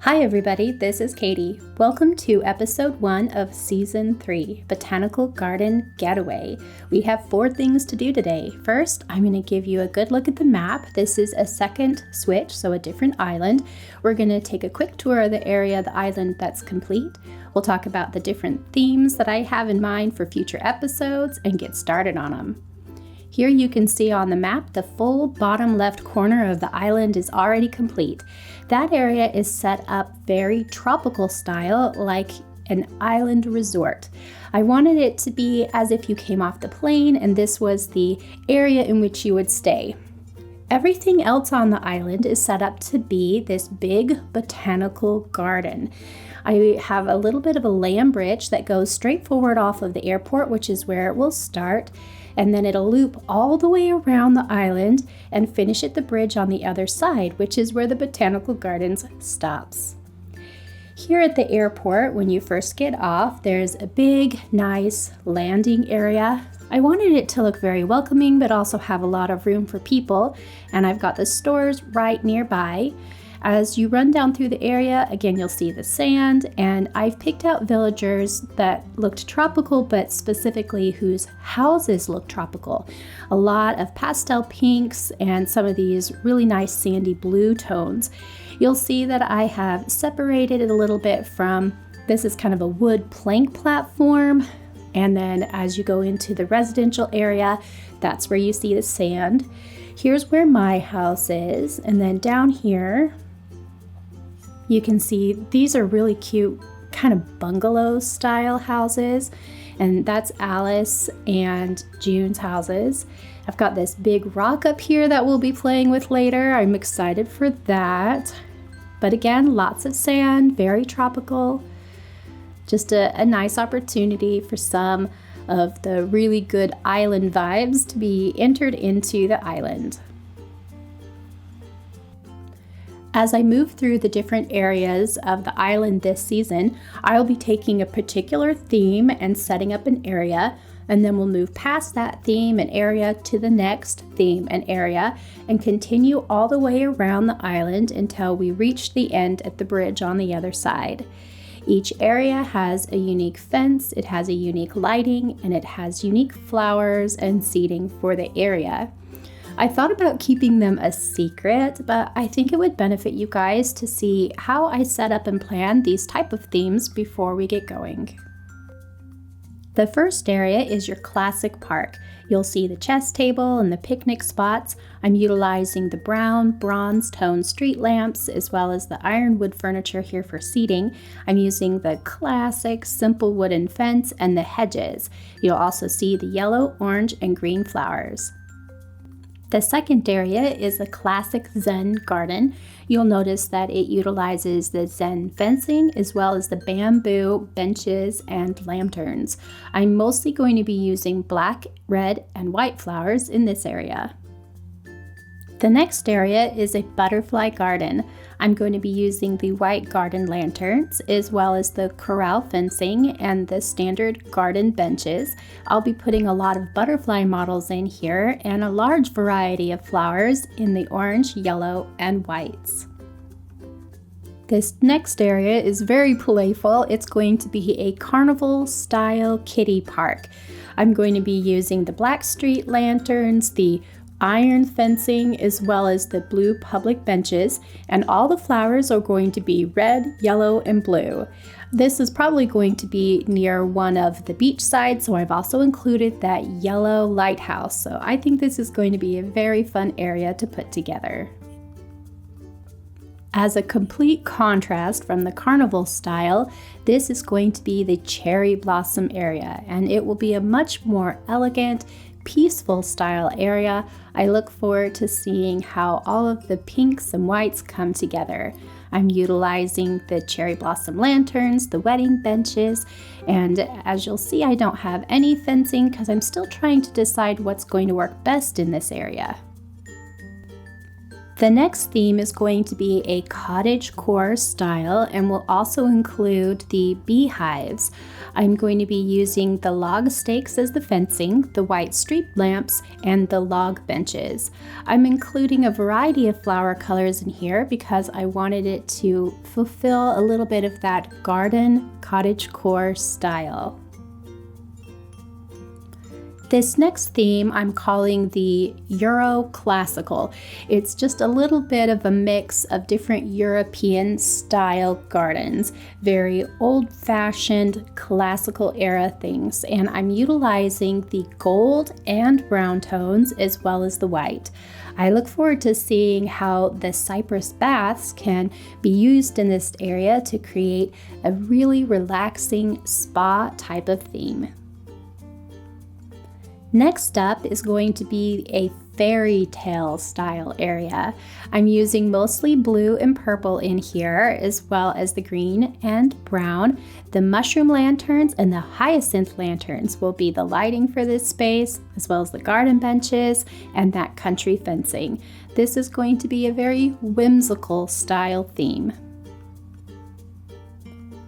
Hi everybody, this is Katie. Welcome to episode 1 of season 3, Botanical Garden Getaway. We have 4 things to do today. First, I'm going to give you a good look at the map. This is a second switch, so a different island. We're going to take a quick tour of the area of the island that's complete. We'll talk about the different themes that I have in mind for future episodes and get started on them. Here you can see on the map the full bottom left corner of the island is already complete. That area is set up very tropical style, like an island resort. I wanted it to be as if you came off the plane and this was the area in which you would stay. Everything else on the island is set up to be this big botanical garden. I have a little bit of a land bridge that goes straight forward off of the airport, which is where it will start, and then it'll loop all the way around the island and finish at the bridge on the other side, which is where the Botanical Gardens stops. Here at the airport, when you first get off, there's a big, nice landing area. I wanted it to look very welcoming, but also have a lot of room for people, and I've got the stores right nearby. As you run down through the area, again, you'll see the sand, and I've picked out villagers that looked tropical, but specifically whose houses look tropical. A lot of pastel pinks and some of these really nice sandy blue tones. You'll see that I have separated it a little bit from, this is kind of a wood plank platform, and then as you go into the residential area, that's where you see the sand. Here's where my house is, and then down here, you can see these are really cute kind of bungalow style houses, and that's Alice and June's houses. I've got this big rock up here that we'll be playing with later. I'm excited for that. But again, lots of sand, very tropical. Just a nice opportunity for some of the really good island vibes to be entered into the island. As I move through the different areas of the island this season, I'll be taking a particular theme and setting up an area, and then we'll move past that theme and area to the next theme and area and continue all the way around the island until we reach the end at the bridge on the other side. Each area has a unique fence, it has a unique lighting, and it has unique flowers and seating for the area. I thought about keeping them a secret, but I think it would benefit you guys to see how I set up and plan these type of themes before we get going. The first area is your classic park. You'll see the chess table and the picnic spots. I'm utilizing the brown, bronze tone street lamps as well as the ironwood furniture here for seating. I'm using the classic simple wooden fence and the hedges. You'll also see the yellow, orange, and green flowers. The second area is a classic Zen garden. You'll notice that it utilizes the Zen fencing as well as the bamboo benches and lanterns. I'm mostly going to be using black, red, and white flowers in this area. The next area is a butterfly garden. I'm going to be using the white garden lanterns as well as the corral fencing and the standard garden benches. I'll be putting a lot of butterfly models in here and a large variety of flowers in the orange, yellow, and whites. This next area is very playful. It's going to be a carnival style kiddie park. I'm going to be using the black street lanterns, the iron fencing, as well as the blue public benches, and all the flowers are going to be red, yellow, and blue. This is probably going to be near one of the beach sides, so I've also included that yellow lighthouse. So I think this is going to be a very fun area to put together. As a complete contrast from the carnival style, this is going to be the cherry blossom area, and it will be a much more elegant, peaceful style area. I look forward to seeing how all of the pinks and whites come together. I'm utilizing the cherry blossom lanterns, the wedding benches, and as you'll see, I don't have any fencing because I'm still trying to decide what's going to work best in this area. The next theme is going to be a cottagecore style and will also include the beehives. I'm going to be using the log stakes as the fencing, the white street lamps, and the log benches. I'm including a variety of flower colors in here because I wanted it to fulfill a little bit of that garden cottagecore style. This next theme I'm calling the Euro Classical. It's just a little bit of a mix of different European style gardens, very old-fashioned classical era things, and I'm utilizing the gold and brown tones as well as the white. I look forward to seeing how the cypress baths can be used in this area to create a really relaxing spa type of theme. Next up is going to be a fairy tale style area. I'm using mostly blue and purple in here, as well as the green and brown. The mushroom lanterns and the hyacinth lanterns will be the lighting for this space, as well as the garden benches and that country fencing. This is going to be a very whimsical style theme.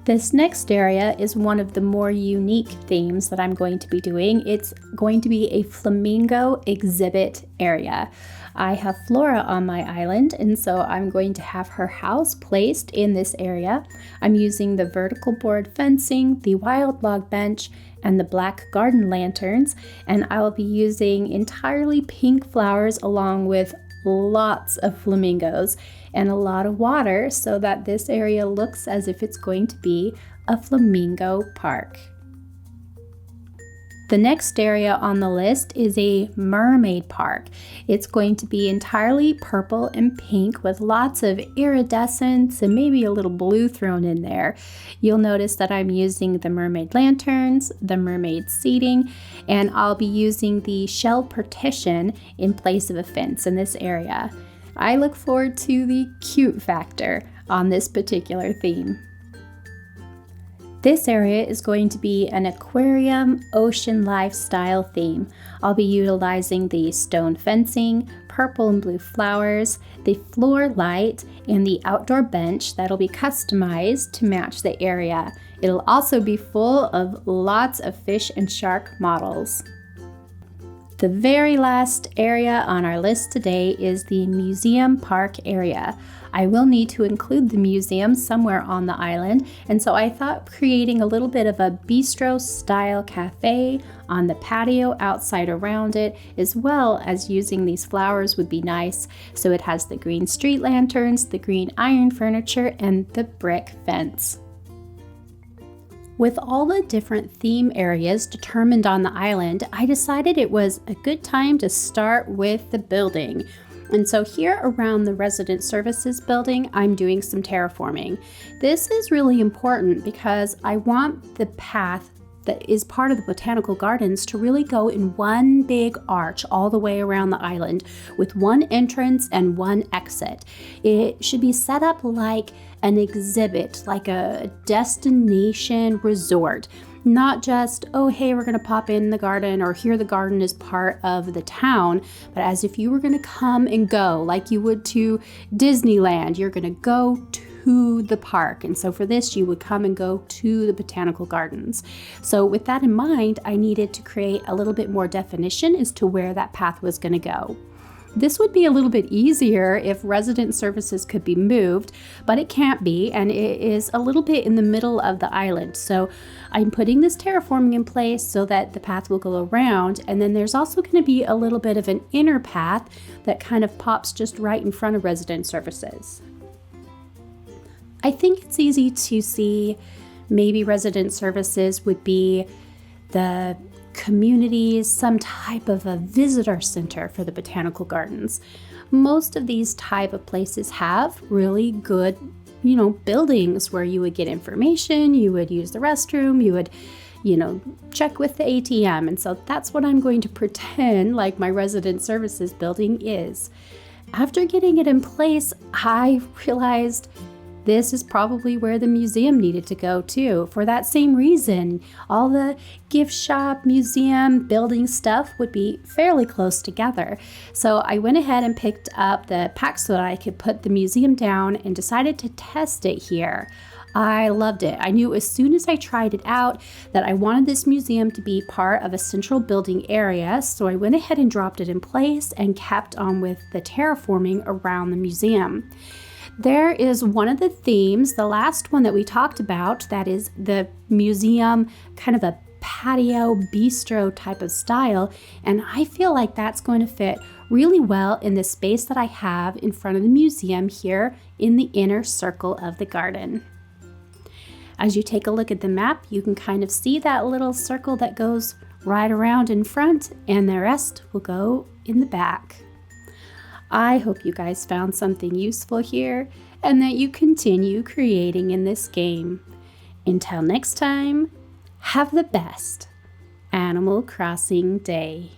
This next area is one of the more unique themes that I'm going to be doing. It's going to be a flamingo exhibit area. I have Flora on my island, and so I'm going to have her house placed in this area. I'm using the vertical board fencing, the wild log bench, and the black garden lanterns, and I will be using entirely pink flowers along with lots of flamingos and a lot of water so that this area looks as if it's going to be a flamingo park. The next area on the list is a mermaid park. It's going to be entirely purple and pink with lots of iridescence and maybe a little blue thrown in there. You'll notice that I'm using the mermaid lanterns, the mermaid seating, and I'll be using the shell partition in place of a fence in this area. I look forward to the cute factor on this particular theme. This area is going to be an aquarium ocean lifestyle theme. I'll be utilizing the stone fencing, purple and blue flowers, the floor light, and the outdoor bench that'll be customized to match the area. It'll also be full of lots of fish and shark models. The very last area on our list today is the museum park area. I will need to include the museum somewhere on the island, and so I thought creating a little bit of a bistro style cafe on the patio outside around it, as well as using these flowers would be nice. So it has the green street lanterns, the green iron furniture, and the brick fence. With all the different theme areas determined on the island, I decided it was a good time to start with the building. And so here around the resident services building, I'm doing some terraforming. This is really important because I want the path that is part of the botanical gardens to really go in one big arch all the way around the island with one entrance and one exit. It should be set up like an exhibit, like a destination resort. Not just, oh, hey, we're going to pop in the garden, or here the garden is part of the town, but as if you were going to come and go like you would to Disneyland. You're going to go to the park. And so for this, you would come and go to the botanical gardens. So with that in mind, I needed to create a little bit more definition as to where that path was going to go. This would be a little bit easier if resident services could be moved, but it can't be, and it is a little bit in the middle of the island. So I'm putting this terraforming in place so that the path will go around, and then there's also going to be a little bit of an inner path that kind of pops just right in front of resident services. I think it's easy to see maybe resident services would be the communities, some type of a visitor center for the botanical gardens. Most of these type of places have really good, buildings where you would get information, you would use the restroom, you would, check with the ATM. And so that's what I'm going to pretend like my resident services building is. After getting it in place, I realized This is probably where the museum needed to go too, for that same reason. All the gift shop, museum, building stuff would be fairly close together. So I went ahead and picked up the pack so that I could put the museum down and decided to test it here. I loved it. I knew as soon as I tried it out that I wanted this museum to be part of a central building area, so I went ahead and dropped it in place and kept on with the terraforming around the museum. There is one of the themes, the last one that we talked about, that is the museum, kind of a patio bistro type of style, and I feel like that's going to fit really well in the space that I have in front of the museum here in the inner circle of the garden. As you take a look at the map, you can kind of see that little circle that goes right around in front, and the rest will go in the back. I hope you guys found something useful here and that you continue creating in this game. Until next time, have the best Animal Crossing day.